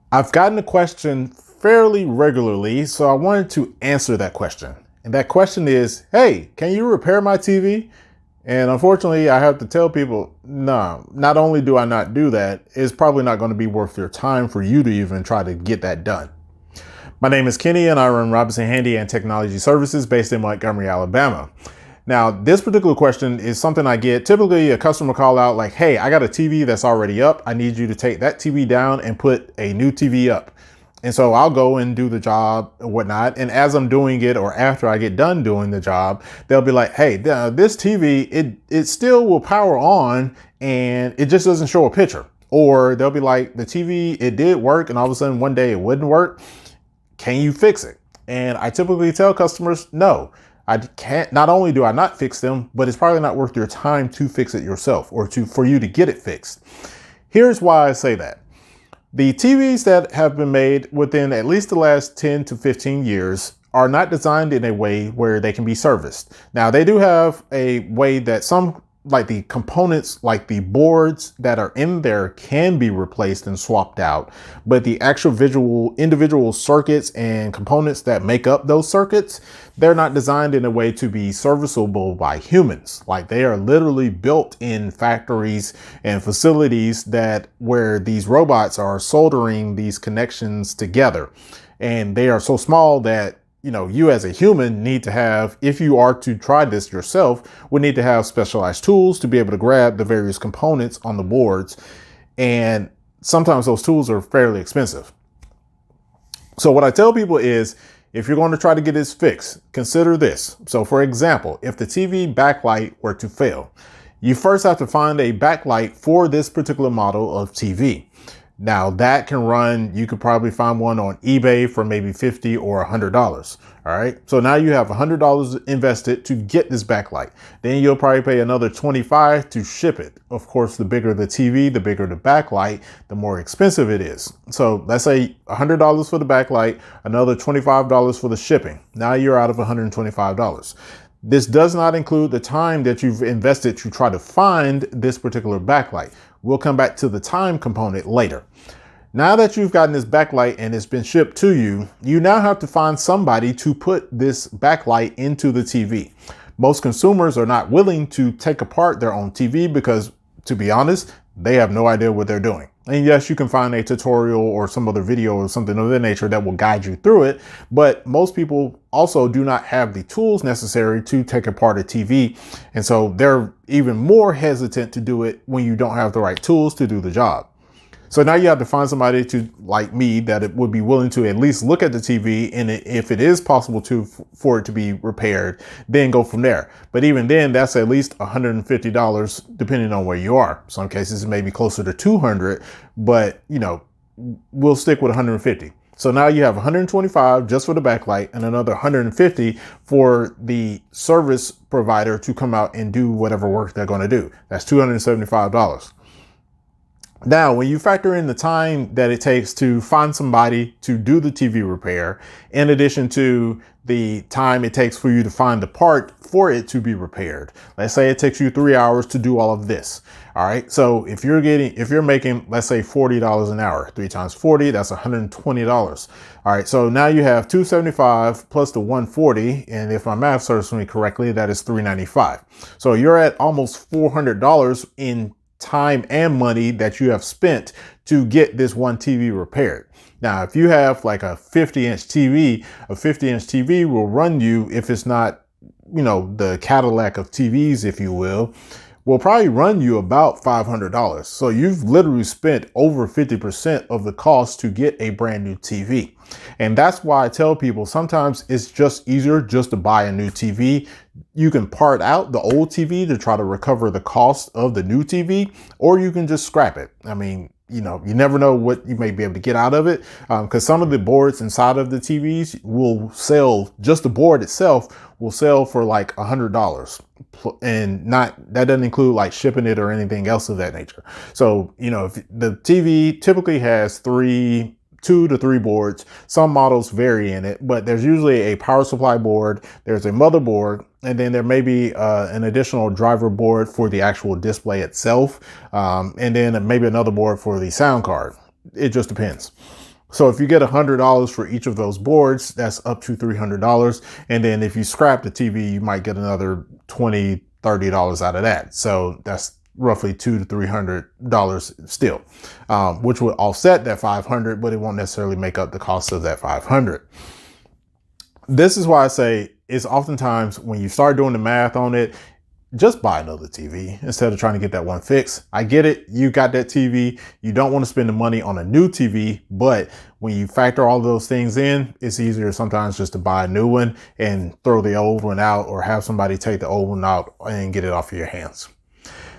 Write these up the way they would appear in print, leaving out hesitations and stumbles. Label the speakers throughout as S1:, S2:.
S1: I've gotten a question fairly regularly, so I wanted to answer that question. And that question is, hey, can you repair my TV? And unfortunately, I have to tell people, no, not only do I not do that, it's probably not going to be worth your time for you to even try to get that done. My name is Kenny and I run Robinson Handy and Technology Services based in Montgomery, Alabama. Now, this particular question is something I get typically a customer call out like, hey, I got a TV that's already up. I need you to take that TV down and put a new TV up. And so I'll go and do the job and whatnot. And as I'm doing it, or after I get done doing the job, they'll be like, hey, this TV, it still will power on and it just doesn't show a picture. Or they'll be like, the TV, it did work. And all of a sudden one day it wouldn't work. Can you fix it? And I typically tell customers, no, I can't. Not only do I not fix them, but it's probably not worth your time to fix it yourself or for you to get it fixed. Here's why I say that. The TVs that have been made within at least the last 10 to 15 years are not designed in a way where they can be serviced. Now, they do have a way that some, like the components, like the boards that are in there, can be replaced and swapped out, but the actual individual circuits and components that make up those circuits, they're not designed in a way to be serviceable by humans. Like, they are literally built in factories and facilities that where these robots are soldering these connections together, and they are so small that you as a human need to have, if you are to try this yourself, would need to have specialized tools to be able to grab the various components on the boards. And sometimes those tools are fairly expensive. So what I tell people is, if you're going to try to get this fixed, consider this. So for example, if the TV backlight were to fail, you first have to find a backlight for this particular model of TV. Now that can run, you could probably find one on eBay for maybe $50 or $100. All right. So now you have $100 invested to get this backlight. Then you'll probably pay another $25 to ship it. Of course, the bigger the TV, the bigger the backlight, the more expensive it is. So let's say $100 for the backlight, another $25 for the shipping. Now you're out of $125. This does not include the time that you've invested to try to find this particular backlight. We'll come back to the time component later. Now that you've gotten this backlight and it's been shipped to you, you now have to find somebody to put this backlight into the TV. Most consumers are not willing to take apart their own TV because, to be honest, they have no idea what they're doing. And yes, you can find a tutorial or some other video or something of that nature that will guide you through it. But most people also do not have the tools necessary to take apart a TV. And so they're even more hesitant to do it when you don't have the right tools to do the job. So now you have to find somebody to, like me, that it would be willing to at least look at the TV, and if it is possible for it to be repaired, then go from there. But even then, that's at least $150, depending on where you are. Some cases it may be closer to $200, but we'll stick with $150. So now you have $125 just for the backlight and another $150 for the service provider to come out and do whatever work they're going to do. That's $275. Now, when you factor in the time that it takes to find somebody to do the TV repair, in addition to the time it takes for you to find the part for it to be repaired, let's say it takes you 3 hours to do all of this. All right. So if you're making, let's say $40 an hour, 3 times 40, that's $120. All right. So now you have $275 plus the $140. And if my math serves me correctly, that is $395. So you're at almost $400 in time and money that you have spent to get this one TV repaired. Now, if you have like a 50-inch TV, a 50-inch TV will run you, if it's not, the Cadillac of TVs, if you will probably run you about $500. So you've literally spent over 50% of the cost to get a brand new TV. And that's why I tell people sometimes it's just easier just to buy a new TV. You can part out the old TV to try to recover the cost of the new TV, or you can just scrap it. I mean, you never know what you may be able to get out of it, because some of the boards inside of the TVs will sell, just the board itself will sell for like $100, and that doesn't include like shipping it or anything else of that nature. So, if the TV typically has 2 to 3 boards, some models vary in it, but there's usually a power supply board, there's a motherboard, and then there may be an additional driver board for the actual display itself, and then maybe another board for the sound card. It just depends. So if you get $100 for each of those boards, that's up to $300. And then if you scrap the TV, you might get another $20, $30 out of that. So that's roughly $200 to $300 still, which would offset that $500, but it won't necessarily make up the cost of that $500. This is why I say it's oftentimes when you start doing the math on it, just buy another TV instead of trying to get that one fixed. I get it. You got that TV. You don't want to spend the money on a new TV, but when you factor all of those things in, it's easier sometimes just to buy a new one and throw the old one out, or have somebody take the old one out and get it off of your hands.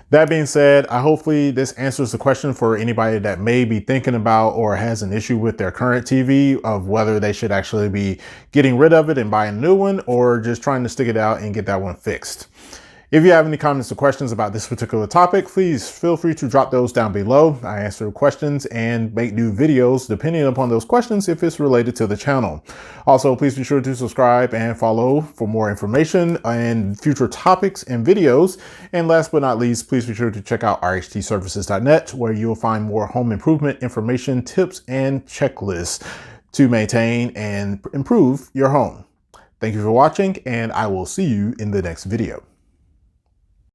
S1: That being said, hopefully this answers the question for anybody that may be thinking about or has an issue with their current TV of whether they should actually be getting rid of it and buying a new one, or just trying to stick it out and get that one fixed. If you have any comments or questions about this particular topic, please feel free to drop those down below. I answer questions and make new videos depending upon those questions if it's related to the channel. Also, please be sure to subscribe and follow for more information and future topics and videos. And last but not least, please be sure to check out rhtservices.net, where you'll find more home improvement information, tips, and checklists to maintain and improve your home. Thank you for watching, and I will see you in the next video.